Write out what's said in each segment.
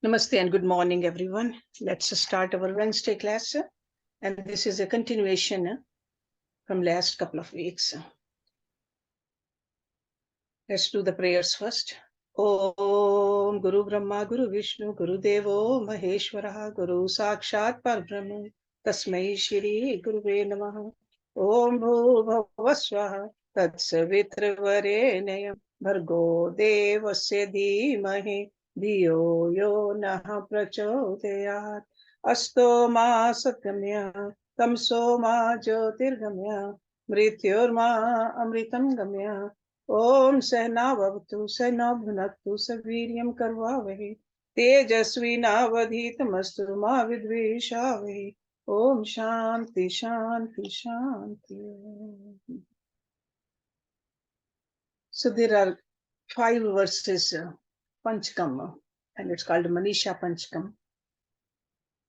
Namaste and good morning, everyone. Let's start our Wednesday class. And this is a continuation from last couple of weeks. Let's do the prayers first. Om Guru Brahma Guru Vishnu Guru Devo Maheshwaraha Guru Sakshat Parbrahma Tasmai Shri Guruve Namaha. Om Bhuvasvaha Tatsavitra Bhargo Devasya Dhimahi Diyo yo naha prachodayat asto ma satgamya tamso ma jyotirgamya mrityor ma amritam gamya om sehna bhavatu sehna bhunaktu saviryam karvavahe tejasvi navadhitamastu ma vidvishavahe om shanti shanti shanti. So there are 5 verses Panchkum, and it's called Manisha Panchkum.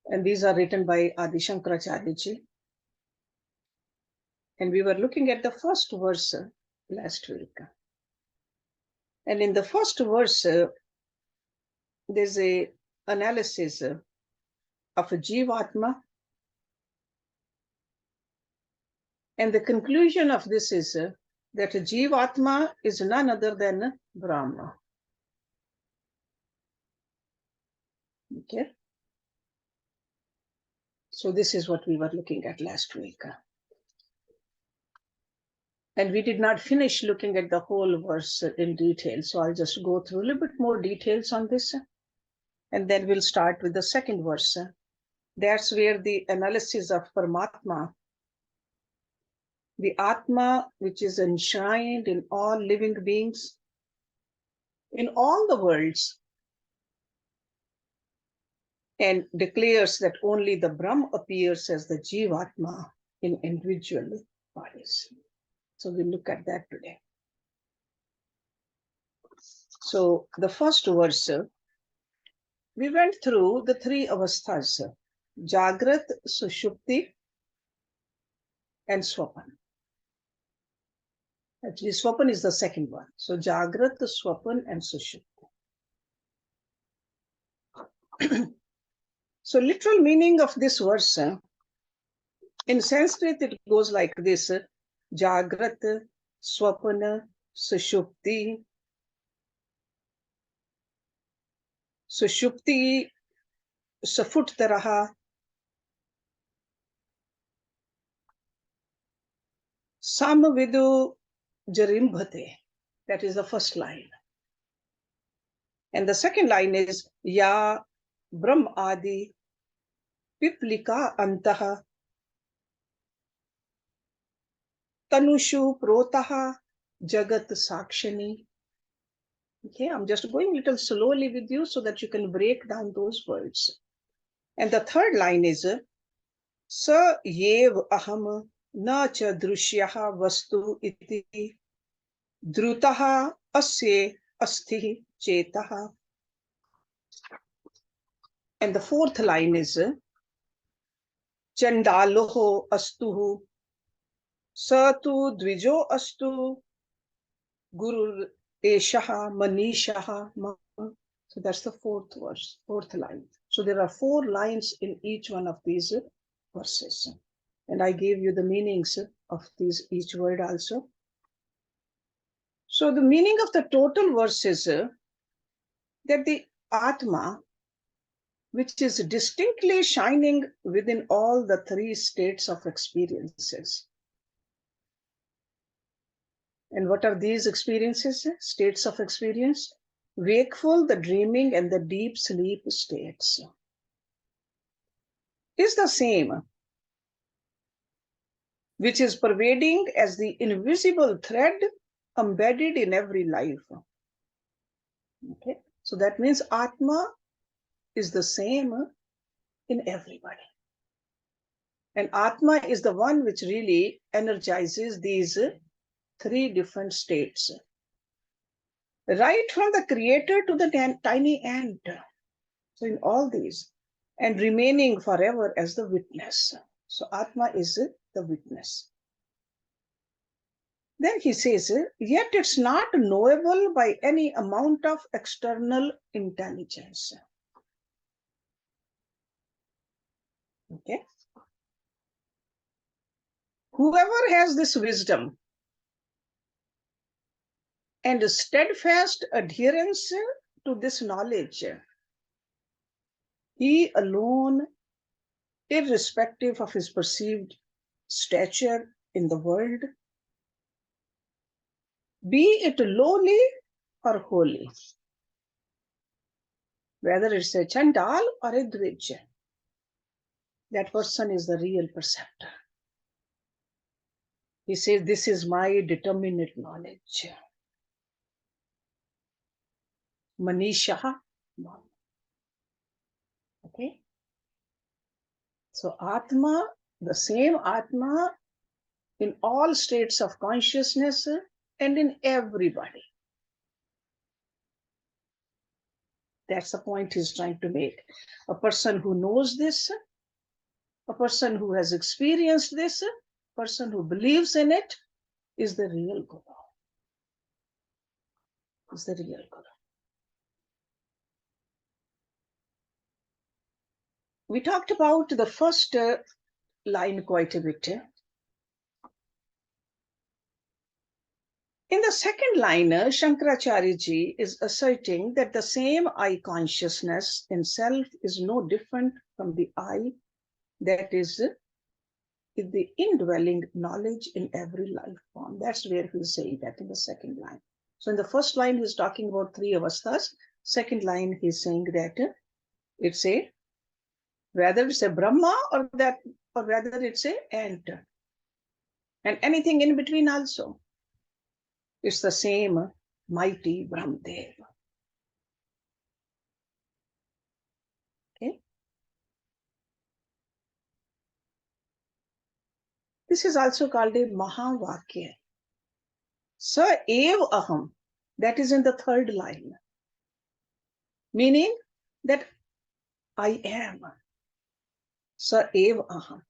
And these are written by Adi Shankaracharya ji. And we were looking at the first verse last week. And in the first verse, there's a analysis of a Jivatma. And the conclusion of this is that a Jivatma is none other than Brahma. Okay, so this is what we were looking at last week. And we did not finish looking at the whole verse in detail. So I'll just go through a little bit more details on this. And then we'll start with the second verse. That's where the analysis of Paramatma, the Atma, which is enshrined in all living beings, in all the worlds, and declares that only the Brahma appears as the Jivatma in individual bodies. So we'll look at that today. So the first verse, we went through the 3 avasthas, Jagrat, Sushupti, and Swapan. Actually, Swapan is the second one. So Jagrat, Swapan, and Sushupti. So literal meaning of this verse, in Sanskrit, it goes like this: Jagrat, Swapana, Sushupti. Sushupti, Safuttaraha, Samavidu Jarimbhate. That is the first line. And the second line is Ya Brahm Adi Piplika Antaha Tanushu Protaha Jagat Sakshani. Okay, I'm just going a little slowly with you so that you can break down those words. And the third line is Sa Yev Aham Na Cha Drushyaha Vastu Iti dṛḍhā asya asthi chetaha. And the fourth line is caṇḍālostu sa tu dvijostu gururityeṣā manīṣā. So that's the fourth verse, fourth line. So there are 4 lines in each one of these verses. And I gave you the meanings of these each word also. So the meaning of the total verse is that the Atma, which is distinctly shining within all the 3 states of experiences. And what are these experiences? States of experience: wakeful, the dreaming, and the deep sleep states. Is the same, which is pervading as the invisible thread embedded in every life. Okay, so that means Atma is the same in everybody. And Atma is the one which really energizes these 3 different states, right from the creator to the tiny ant. So in all these, and remaining forever as the witness. So Atma is the witness. Then he says, yet it's not knowable by any amount of external intelligence. Okay. Whoever has this wisdom and steadfast adherence to this knowledge, he alone, irrespective of his perceived stature in the world, be it lowly or holy, whether it's a Chandal or a Dvij, that person is the real perceptor. He says, this is my determinate knowledge. Manisha. Okay. So Atma, the same Atma in all states of consciousness and in everybody. That's the point he's trying to make. A person who knows this, a person who has experienced this, a person who believes in it is the real Guru. Is the real Guru. We talked about the first line quite a bit. In the second line, Shankaracharya ji is asserting that the same I consciousness in self is no different from the I that is the indwelling knowledge in every life form. That's where he's saying that in the second line. So in the first line, he's talking about three avasthas. Second line, he's saying that it's a, whether it's a Brahma or whether it's a ant, and anything in between also. It's the same mighty Brahmadev. Okay. This is also called a Mahavakya. Sa ev aham, that is in the third line, meaning that I am. Sa ev aham.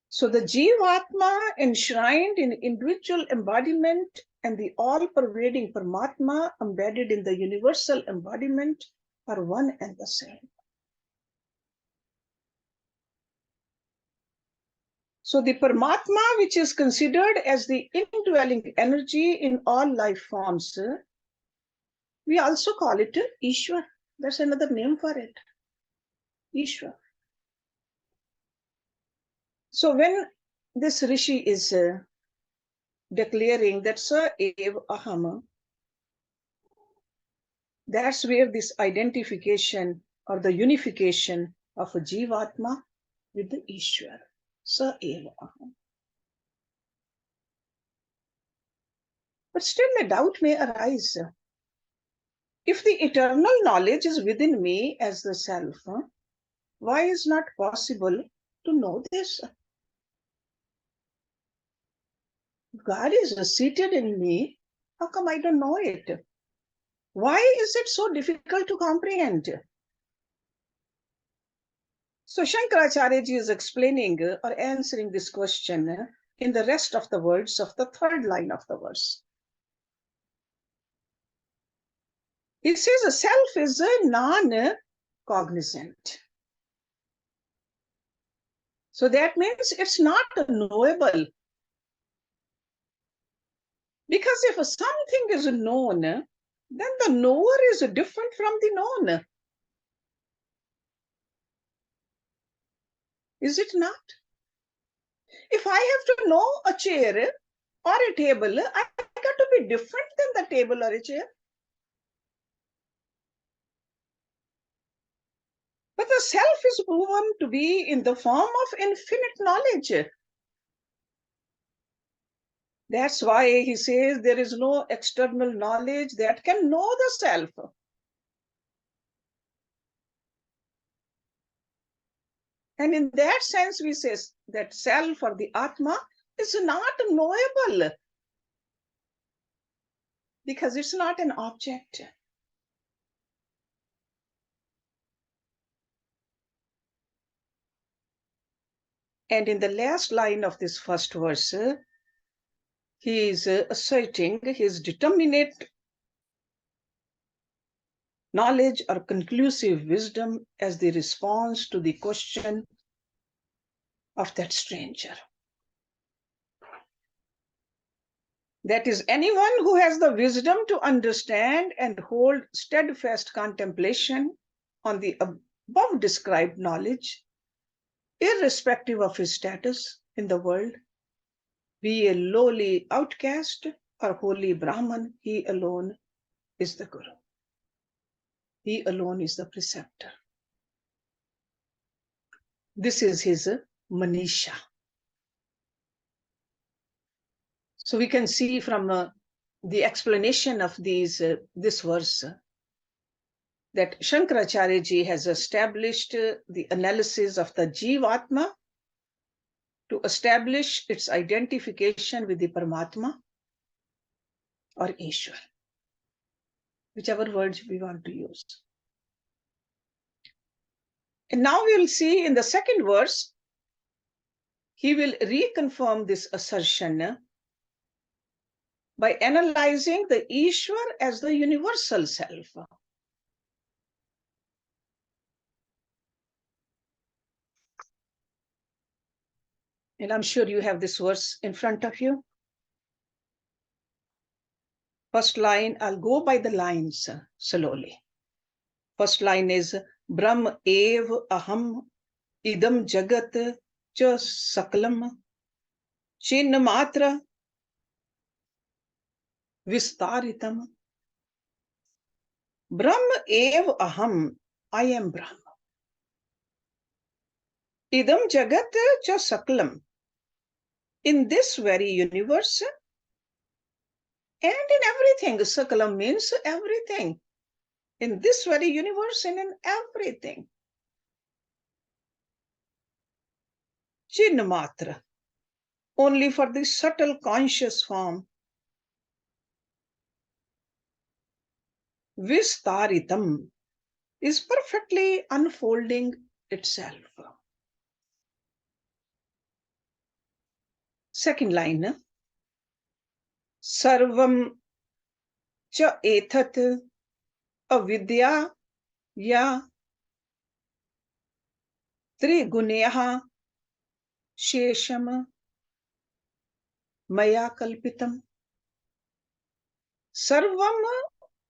So the Jivatma enshrined in individual embodiment and the all-pervading Paramatma embedded in the universal embodiment are one and the same. So the Paramatma, which is considered as the indwelling energy in all life forms, we also call it Ishwar. That's another name for it. Ishwar. So when this Rishi is declaring that Sa Ev Aham, that's where this identification or the unification of a Jivatma with the Ishwar. Sa Eva Aham. But still a doubt may arise. If the eternal knowledge is within me as the self, why is not possible to know this? If God is seated in me, how come I don't know it? Why is it so difficult to comprehend? So Shankaracharya ji is explaining or answering this question in the rest of the words of the third line of the verse. He says a self is a non-cognizant. So that means it's not knowable. Because if something is known, then the knower is different from the known. Is it not? If I have to know a chair or a table, I got to be different than the table or a chair. But the self is proven to be in the form of infinite knowledge. That's why he says there is no external knowledge that can know the self. And in that sense, we say that self or the Atma is not knowable because it's not an object. And in the last line of this first verse, he is asserting his determinate knowledge or conclusive wisdom as the response to the question of that stranger. That is, anyone who has the wisdom to understand and hold steadfast contemplation on the above described knowledge, irrespective of his status in the world, be a lowly outcast or holy Brahman, he alone is the Guru. He alone is the preceptor. This is his Manisha. So we can see from the explanation of this verse that Shankaracharya ji has established the analysis of the Jivatma to establish its identification with the Paramatma or Ishwar, whichever words we want to use. And now we will see in the second verse, he will reconfirm this assertion by analyzing the Ishwar as the universal self. And I'm sure you have this verse in front of you. First line, I'll go by the lines slowly. First line is Brahmaivāhamidaṁ jagat cha sakalaṁ cinmātravistāritaṁ. Brahmaivāhamidaṁ, I am Brahma. Idam jagat cha sakalaṁ, in this very universe and in everything. Sakalam means everything. In this very universe and in everything. Cinmātra, only for the subtle conscious form. Vistaritam is perfectly unfolding itself. Second line, sarvaṁ cha etat avidyayā triguṇayāśeṣaṁ mayā kalpitam. Sarvaṁ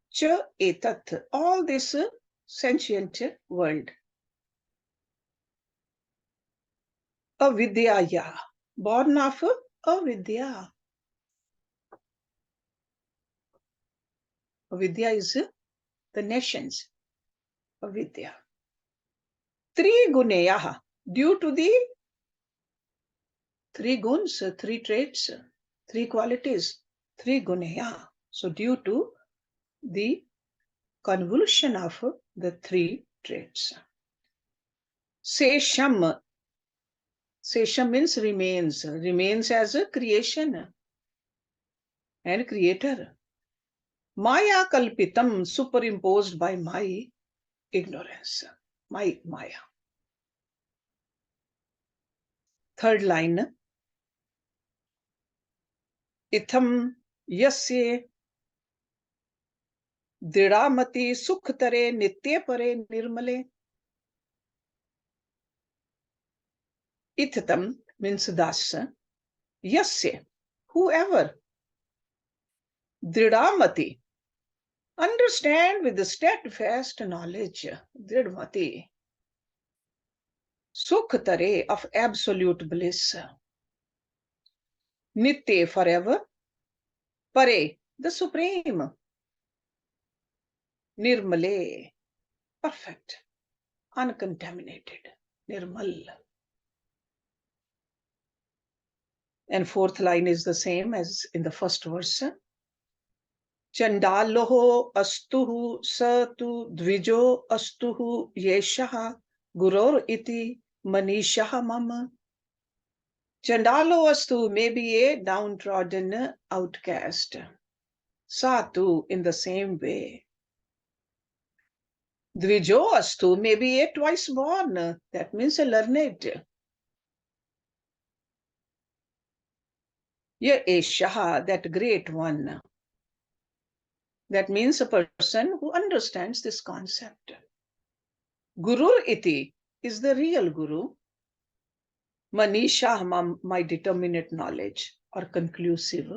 cha etat, all this sentient world. Avidyayā, born of avidya. Avidya is the nations. Avidya. Triguṇayāśeṣaṁ, due to the three guns, three traits, three qualities. Triguṇayāśeṣaṁ. So due to the convolution of the three traits. Sesham. Sesham means remains. Remains as a creation and creator. Maya kalpitam, superimposed by my ignorance, my maya. Third line. Itthaṁ yasya dṛḍhā sukhatare nitye pare nirmale. Itthaṁ means thus. Yasya, whoever. Dṛḍhā, understand with the steadfast knowledge. Dṛḍhā. Sukhatare, of absolute bliss. Nitye, forever. Pare, the supreme. Nirmale, perfect, uncontaminated. Nirmal. And fourth line is the same as in the first verse. caṇḍālostu satu dvijostu yasya gururityeṣā manīṣā mama. Caṇḍālostu may be a downtrodden outcast. Satu, in the same way. Dvijostu may be a twice born, that means a learned. YSA, that great one. That means a person who understands this concept. Gururityeṣā is the real guru. Manīṣā, my determinate knowledge or conclusive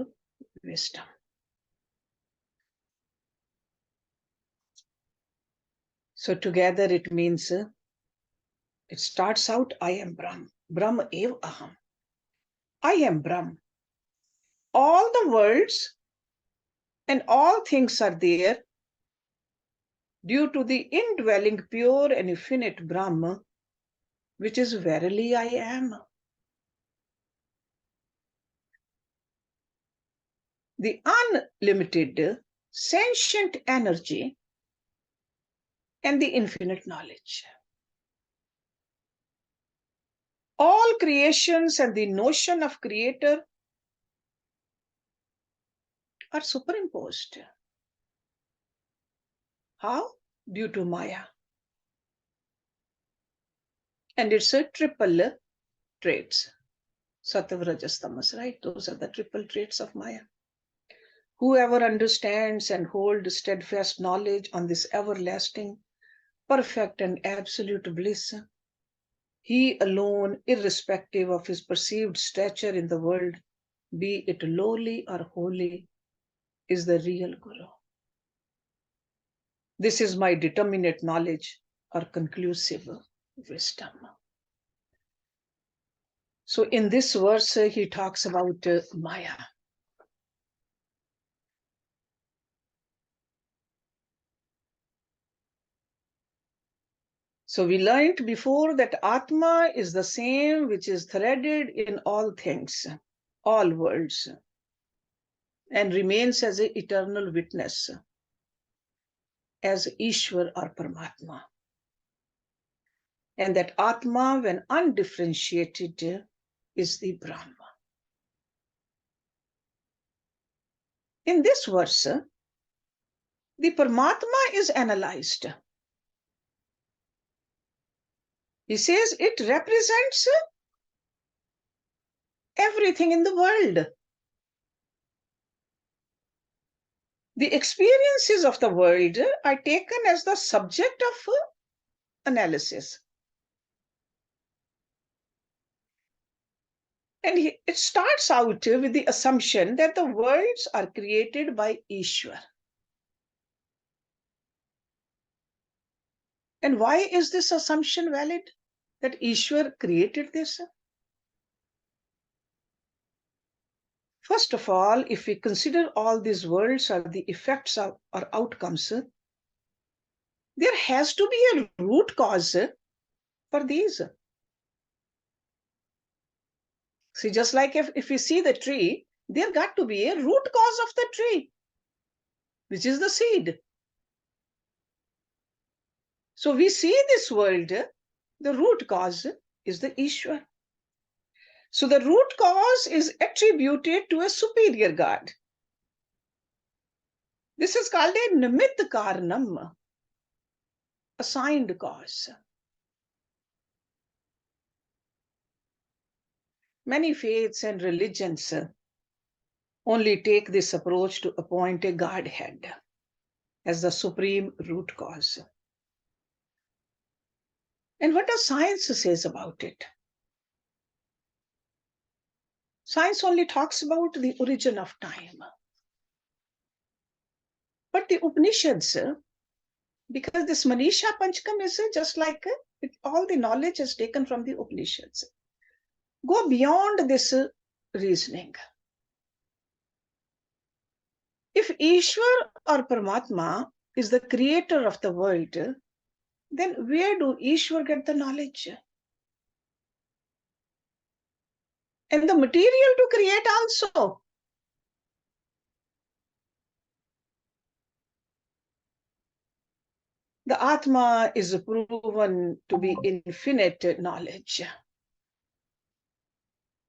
wisdom. So together it means, it starts out, I am Brahm. Brahmaivāhamidaṁ. I am Brahm. All the worlds and all things are there due to the indwelling pure and infinite Brahma, which is verily I am. The unlimited sentient energy and the infinite knowledge. All creations and the notion of creator are superimposed. How? Due to maya. And it's a triple traits. Sattva, rajas, tamas, right? Those are the triple traits of maya. Whoever understands and holds steadfast knowledge on this everlasting, perfect and absolute bliss, he alone, irrespective of his perceived stature in the world, be it lowly or holy, is the real guru. This is my determinate knowledge or conclusive wisdom. So in this verse, he talks about maya. So we learned before that Atma is the same which is threaded in all things, all worlds, and remains as an eternal witness, as Ishwar or Paramatma. And that Atma, when undifferentiated, is the Brahma. In this verse, the Paramatma is analyzed. He says it represents everything in the world. The experiences of the world are taken as the subject of analysis. And it starts out with the assumption that the worlds are created by Ishwar. And why is this assumption valid, that Ishwar created this? First of all, if we consider all these worlds are the effects of, or outcomes, there has to be a root cause for these. See, just like if we see the tree, there got to be a root cause of the tree, which is the seed. So we see this world, the root cause is the Ishwar. So the root cause is attributed to a superior God. This is called a nimitta karanam, assigned cause. Many faiths and religions only take this approach to appoint a Godhead as the supreme root cause. And what does science says about it? Science only talks about the origin of time. But the Upanishads, because this Manisha Panchkum is just like all the knowledge is taken from the Upanishads, go beyond this reasoning. If Ishwar or Paramatma is the creator of the world, then where do Ishwar get the knowledge? And the material to create also. The Atma is proven to be infinite knowledge.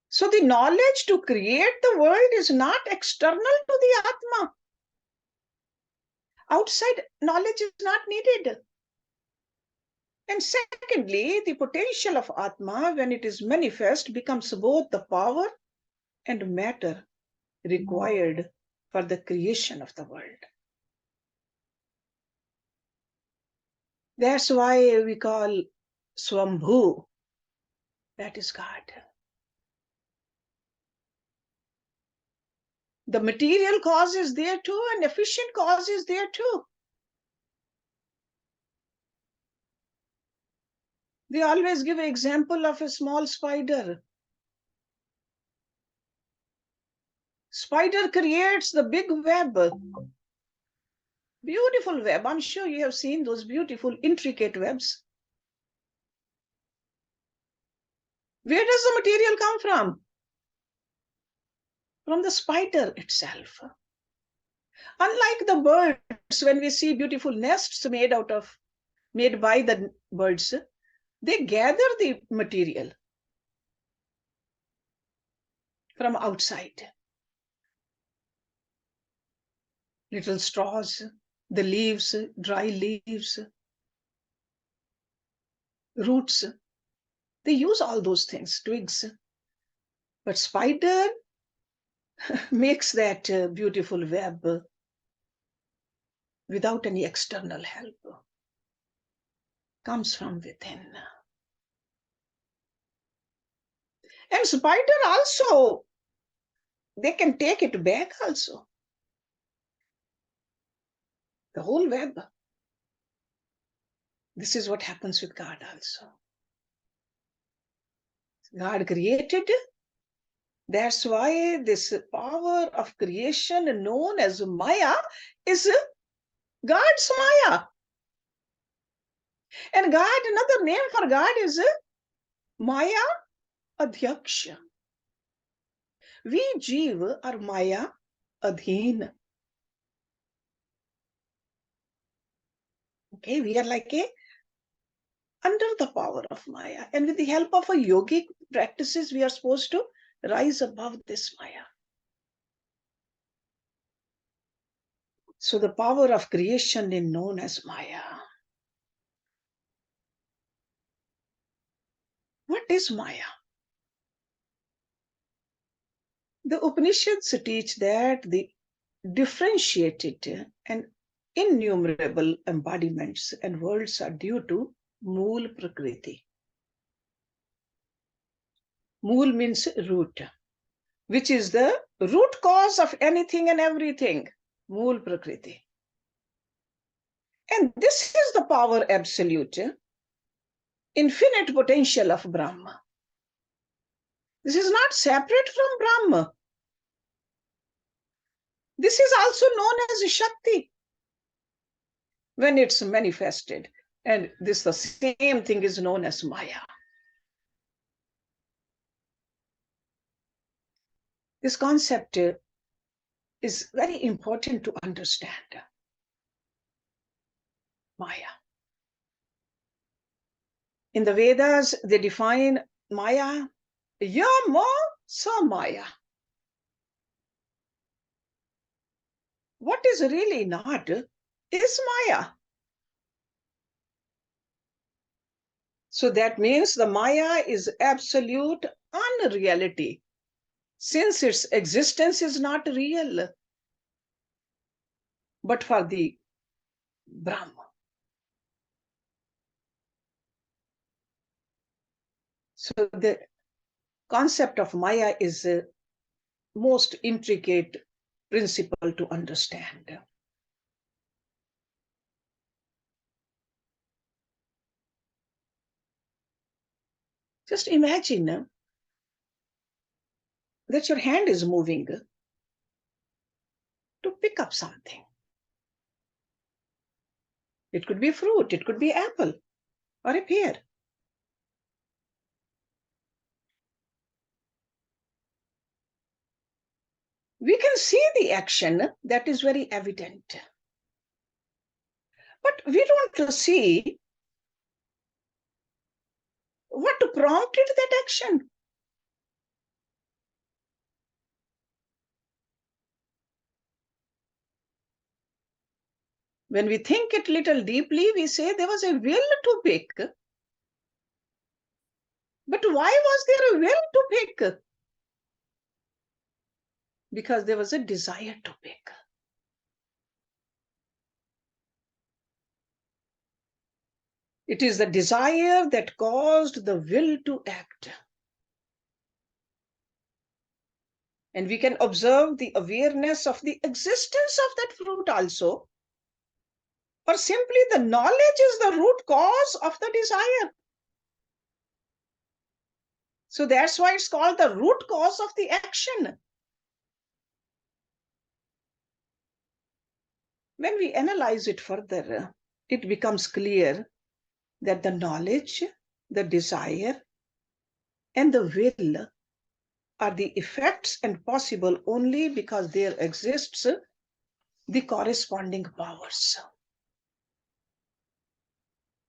So the knowledge to create the world is not external to the Atma. Outside knowledge is not needed. And secondly, the potential of Atma, when it is manifest, becomes both the power and matter required for the creation of the world. That's why we call Swambhu, that is God. The material cause is there too, and efficient cause is there too. They always give an example of a small spider. Spider creates the big web, beautiful web. I'm sure you have seen those beautiful, intricate webs. Where does the material come from? From the spider itself. Unlike the birds, when we see beautiful nests made by the birds, they gather the material from outside. Little straws, the leaves, dry leaves, roots. They use all those things, twigs. But spider makes that beautiful web without any external help. Comes from within. And spider also, they can take it back also. The whole web. This is what happens with God also. God created. That's why this power of creation known as Maya is God's Maya. And God, another name for God is Maya Adhyaksha. We Jeev are Maya Adheen. Okay, we are like under the power of Maya. And with the help of a yogic practices, we are supposed to rise above this Maya. So the power of creation is known as Maya. What is Maya? The Upanishads teach that the differentiated and innumerable embodiments and worlds are due to Mool Prakriti. Mool means root, which is the root cause of anything and everything. Mool Prakriti. And this is the power absolute, infinite potential of Brahma. This is not separate from Brahma. This is also known as Shakti when it's manifested. And this the same thing is known as Maya. This concept is very important to understand. Maya. In the Vedas, they define Maya, Yama Sa Maya. What is really not is Maya. So that means the Maya is absolute unreality, since its existence is not real, but for the Brahma. So the concept of Maya is the most intricate principle to understand. Just imagine that your hand is moving to pick up something. It could be fruit, it could be apple or a pear. We can see the action, that is very evident. But we don't see what prompted that action. When we think it little deeply, we say there was a will to pick. But why was there a will to pick? Because there was a desire to pick. It is the desire that caused the will to act. And we can observe the awareness of the existence of that fruit also. Or simply the knowledge is the root cause of the desire. So that's why it's called the root cause of the action. When we analyze it further, it becomes clear that the knowledge, the desire, and the will are the effects and possible only because there exists the corresponding powers,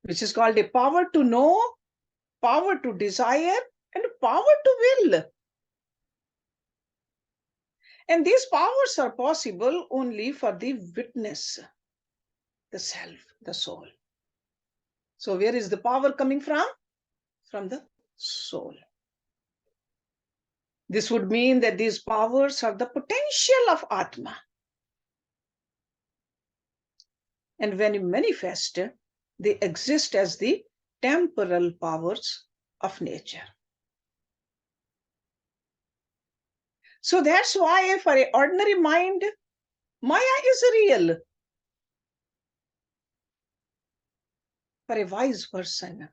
which is called a power to know, power to desire, and power to will. And these powers are possible only for the witness, the self, the soul. So where is the power coming from? From the soul. This would mean that these powers are the potential of Atma. And when manifest, they exist as the temporal powers of nature. So that's why for an ordinary mind, Maya is real. For a wise person,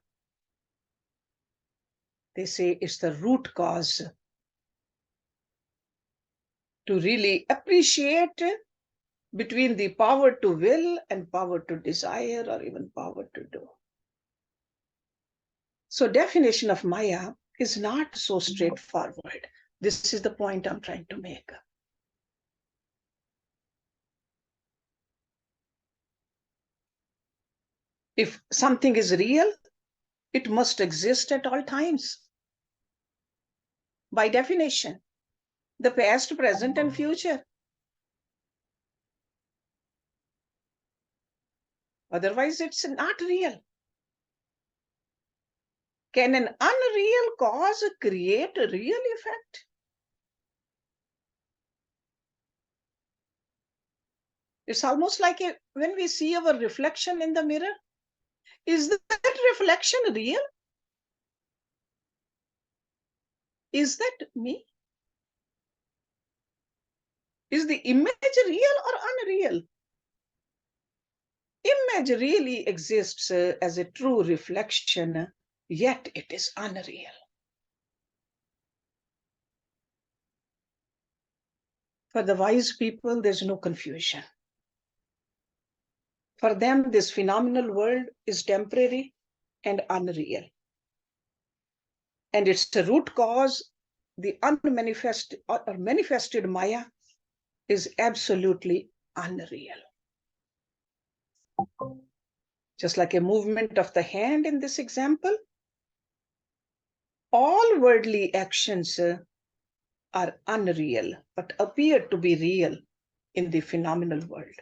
they say it's the root cause to really appreciate between the power to will and power to desire, or even power to do. So definition of Maya is not so straightforward. This is the point I'm trying to make. If something is real, it must exist at all times. By definition, the past, present, and future. Otherwise, it's not real. Can an unreal cause create a real effect? It's almost like when we see our reflection in the mirror. Is that reflection real? Is that me? Is the image real or unreal? Image really exists as a true reflection, yet it is unreal. For the wise people, there's no confusion. For them, this phenomenal world is temporary and unreal. And its root cause, the unmanifested or manifested Maya, is absolutely unreal. Just like a movement of the hand in this example, all worldly actions are unreal, but appear to be real in the phenomenal world.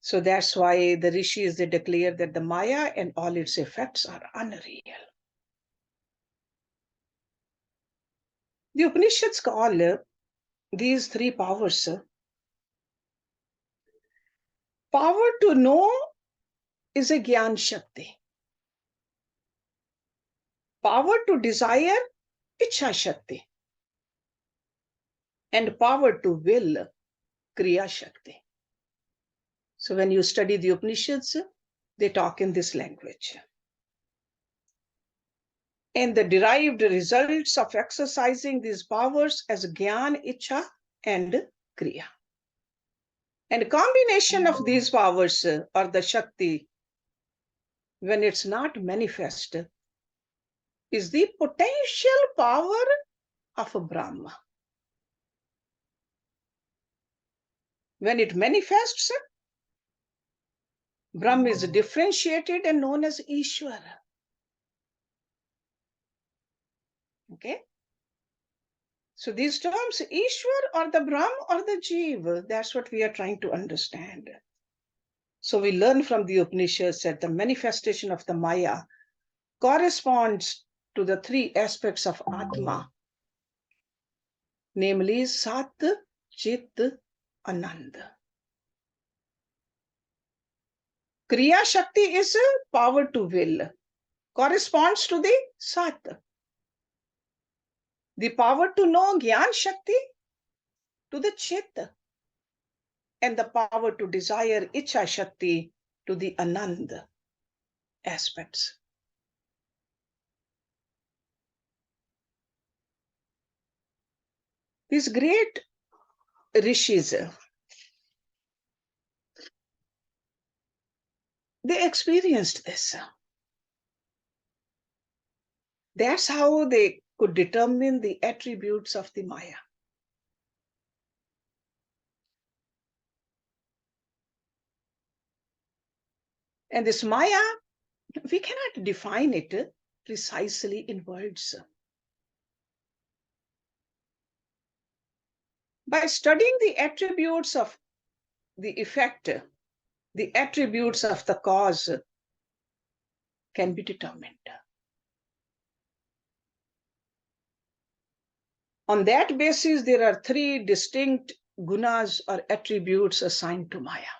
So that's why the rishis, they declare that the Maya and all its effects are unreal. The Upanishads call these three powers. Power to know is a Gyan Shakti. Power to desire, Ichha Shakti. And power to will, Kriya Shakti. So when you study the Upanishads, they talk in this language. And the derived results of exercising these powers as Gyan, Ichha, and Kriya. And combination of these powers, or the Shakti, when it's not manifest, is the potential power of a Brahma. When it manifests, Brahma is differentiated and known as Ishvara. Okay? So these terms, Ishwar or the Brahm or the Jeev, that's what we are trying to understand. So we learn from the Upanishads that the manifestation of the Maya corresponds to the three aspects of Atma. namely Sat Chit Anand. Kriya Shakti is power to will, corresponds to the Sat. The power to know, Gyan Shakti, to the Chit. And the power to desire, Ichha Shakti, to the Anand aspects. These great rishis, they experienced this. That's how they could determine the attributes of the Maya. And this Maya, we cannot define it precisely in words. By studying the attributes of the effect, the attributes of the cause can be determined. On that basis, there are three distinct gunas or attributes assigned to Maya: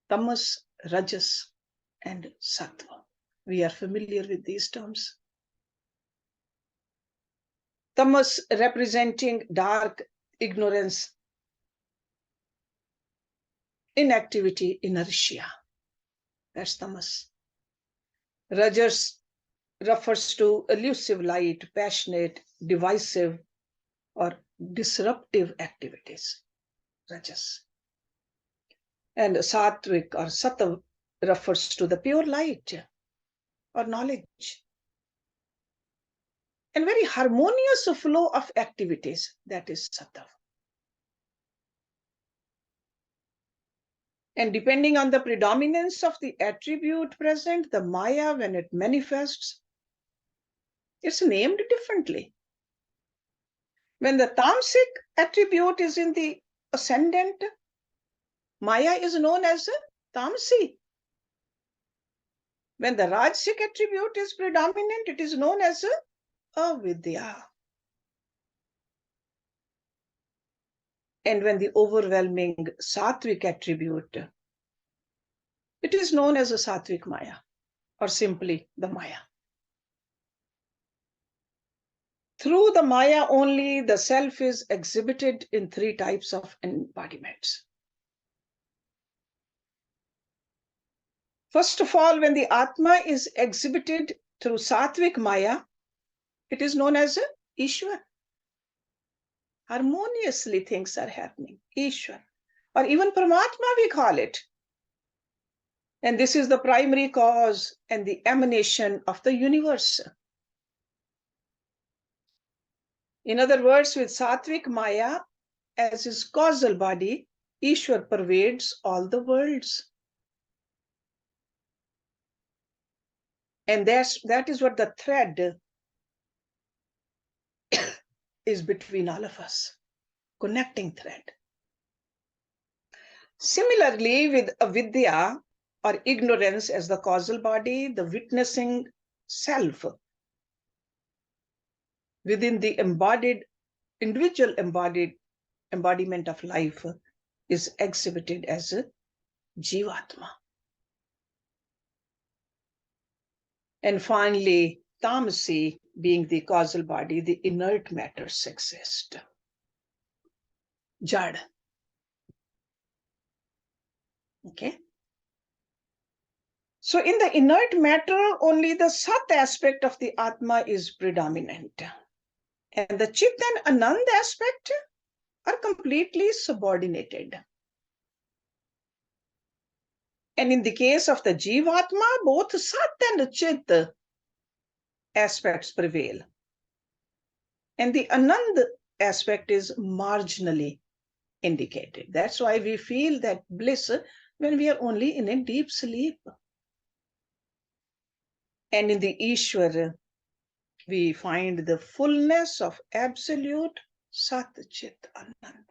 tamas, rajas, and sattva. We are familiar with these terms. Tamas representing dark, ignorance, inactivity, inertia. That's tamas. Rajas refers to elusive light, passionate, divisive, or disruptive activities. Rajas. And sattvic or sattva refers to the pure light or knowledge. And very harmonious flow of activities, that is sattva. And depending on the predominance of the attribute present, the Maya, when it manifests, it's named differently. When the tamasic attribute is in the ascendant, Maya is known as tamasi. When the rajasic attribute is predominant, it is known as avidya. And when the overwhelming sattvic attribute, it is known as a sattvic Maya, or simply the Maya. Through the Maya only, the self is exhibited in three types of embodiments. First of all, when the Atma is exhibited through sattvic Maya, it is known as Ishwar. Harmoniously things are happening, Ishwar, or even Paramatma we call it. And this is the primary cause and the emanation of the universe. In other words, with sattvic Maya as his causal body, Ishwar pervades all the worlds. And that is what the thread is between all of us, connecting thread. Similarly, with avidya or ignorance as the causal body, the witnessing self within the individual embodiment of life is exhibited as a jivatma. And finally, tamasi, being the causal body, the inert matters exist. Jad. Okay. So in the inert matter, only the sat aspect of the atma is predominant. And the chit and anand aspect are completely subordinated. And in the case of the jivatma, both sat and chit aspects prevail. And the anand aspect is marginally indicated. That's why we feel that bliss when we are only in a deep sleep. And in the Ishwar, we find the fullness of absolute Sat Chit Anand.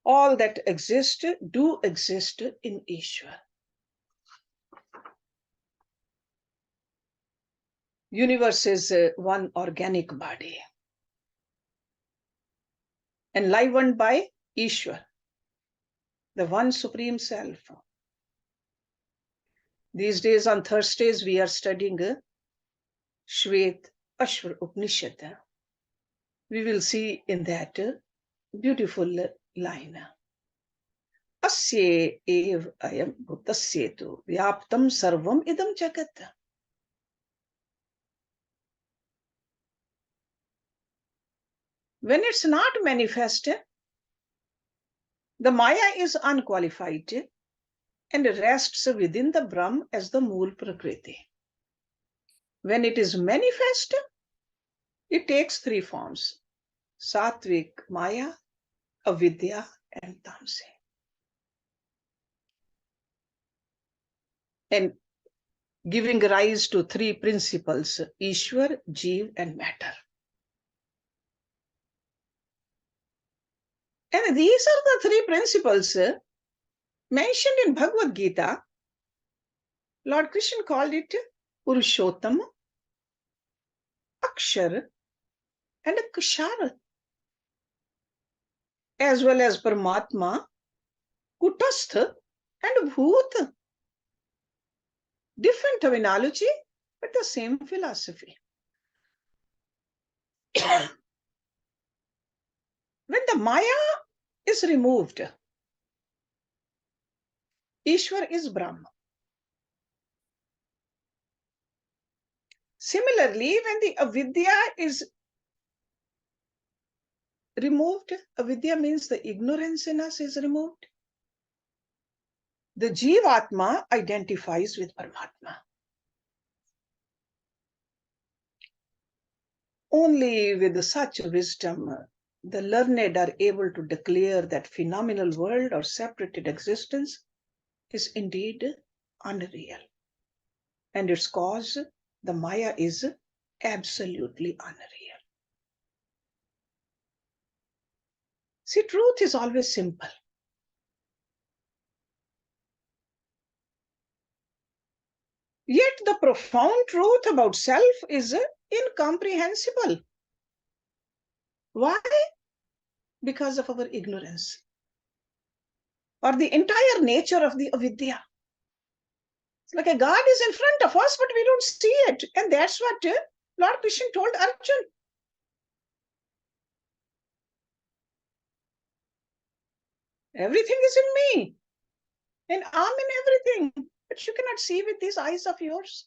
All that exist do exist in Ishwar. Universe is one organic body, enlivened by Ishwar, the one supreme self. These days on Thursdays we are studying Shvet Ashwar Upanishad. We will see in that beautiful line. Asye ev ayam bhutasyetu vyaptam sarvaṁ idam jagacca. When it's not manifest, the maya is unqualified and rests within the Brahm as the Mool Prakriti. When it is manifest, it takes three forms: Satvik Maya, Avidya, and Tamasi. And giving rise to three principles: Ishwar, Jeev, and matter. And these are the three principles mentioned in Bhagavad Gita. Lord Krishna called it Purushottam, Akshar, and Kshara, as well as Paramatma, Kutastha, and Bhut. Different terminology, but the same philosophy. When the Maya is removed, Ishwar is Brahma. Similarly, when the Avidya is removed, Avidya means the ignorance in us is removed, the Jivatma identifies with Paramatma. Only with such wisdom, the learned are able to declare that phenomenal world or separated existence is indeed unreal. And its cause, the Maya, is absolutely unreal. See, truth is always simple. Yet the profound truth about self is incomprehensible. Why? Because of our ignorance, or the entire nature of the avidya. It's like a God is in front of us, but we don't see it. And that's what Lord Krishna told Arjuna. Everything is in me, and I'm in everything, but you cannot see with these eyes of yours.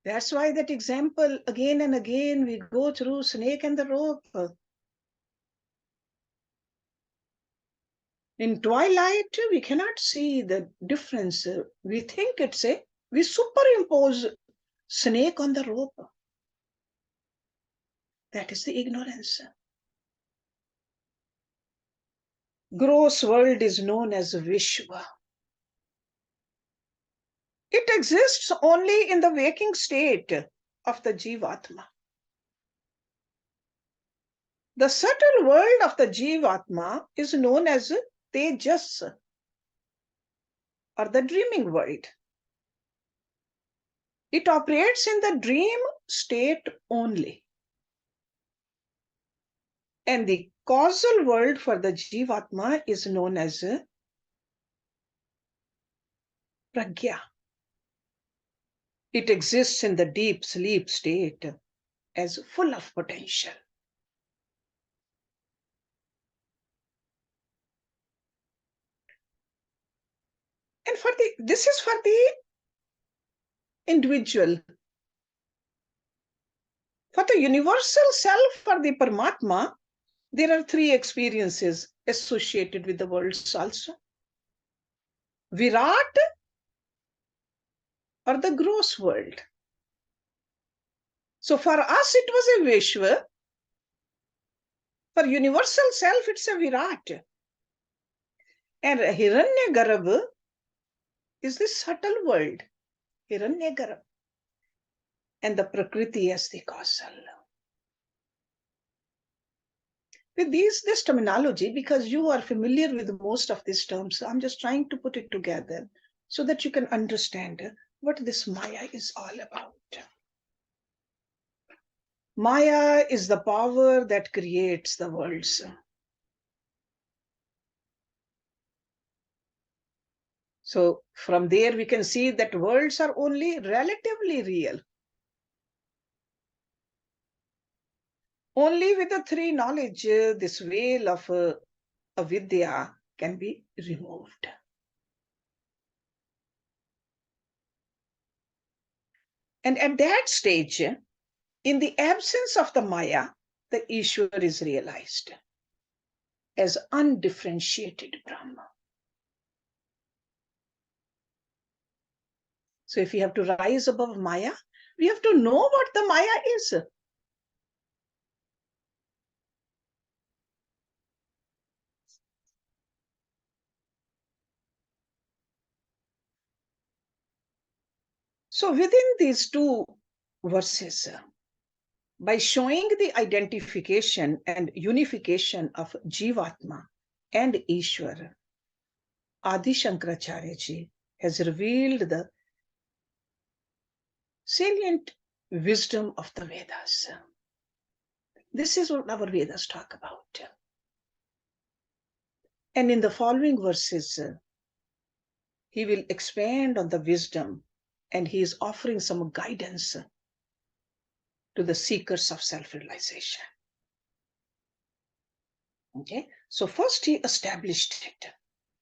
That's why that example, again and again, we go through snake and the rope. In twilight, we cannot see the difference. We think we superimpose snake on the rope. That is the ignorance. Gross world is known as Vishwa. It exists only in the waking state of the Jivatma. The subtle world of the Jivatma is known as Tejas, or the dreaming world. It operates in the dream state only. And the causal world for the Jivatma is known as Pragya. It exists in the deep sleep state as full of potential. And this is for the individual. For the universal self, for the Paramatma, there are three experiences associated with the worlds also. Virat, or the gross world. So for us, it was a Vishwa. For universal self, it's a Virat. And Hiranyagarbha is the subtle world, Hiranyagarbha. And the Prakriti as the causal. with this terminology, because you are familiar with most of these terms, so I'm just trying to put it together so that you can understand what this maya is all about. Maya is the power that creates the worlds. So from there we can see that worlds are only relatively real. Only with the three knowledge, this veil of avidya can be removed. And at that stage, in the absence of the maya, the Ishwar is realized as undifferentiated Brahma. So if we have to rise above maya, we have to know what the maya is. So within these two verses, by showing the identification and unification of Jivatma and Ishwar, Adi Shankaracharya ji has revealed the salient wisdom of the Vedas. This is what our Vedas talk about. And in the following verses, he will expand on the wisdom, and he is offering some guidance to the seekers of self-realization. Okay, so first he established it,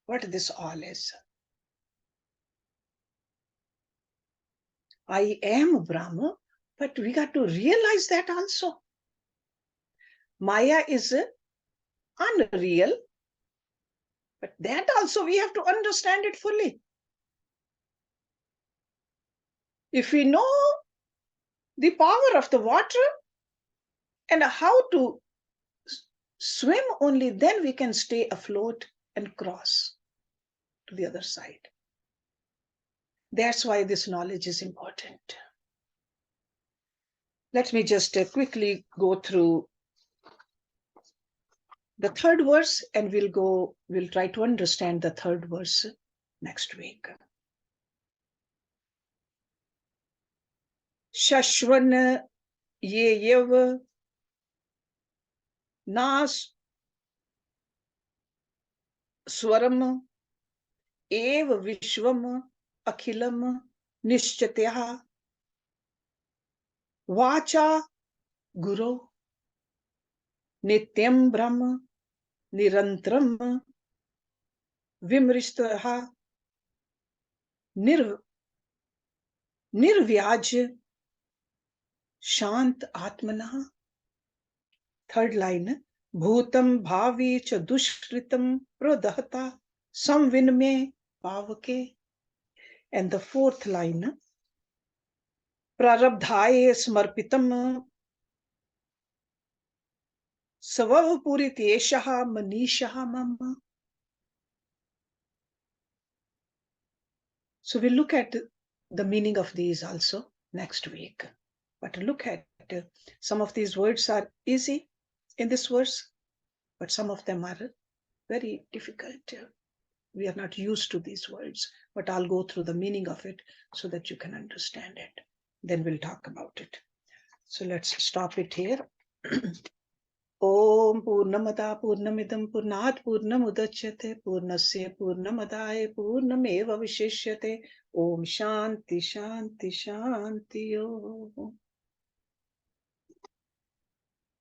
what this all is. I am Brahma, but we got to realize that also. Maya is unreal, but that also we have to understand it fully. If we know the power of the water and how to swim, only then we can stay afloat and cross to the other side. That's why this knowledge is important. Let me just quickly go through the third verse, and we'll try to understand the third verse next week. Shashvan ye yev nas swaram ev vishvam akhilam nishchatyah vacha guru nityam brahma nirantram vimrishtaha nirvyaj shant atmanah. Third line, bhutam bhavi cha dushkritam pradhata samvinme pavake. And the fourth line, prarabdhaye smarpitam sarvaṁ gururityeṣā manīṣā mama. So we'll look at the meaning of these also next week. But look at some of these words are easy in this verse, but some of them are very difficult. We are not used to these words, but I'll go through the meaning of it so that you can understand it. Then we'll talk about it. So let's stop it here. Om Purnamada Purnamidam Purnat Purnamudachyate Purnasya Purnamadaya Purnameva Visheshyate. Om Shanti Shanti Shanti Om.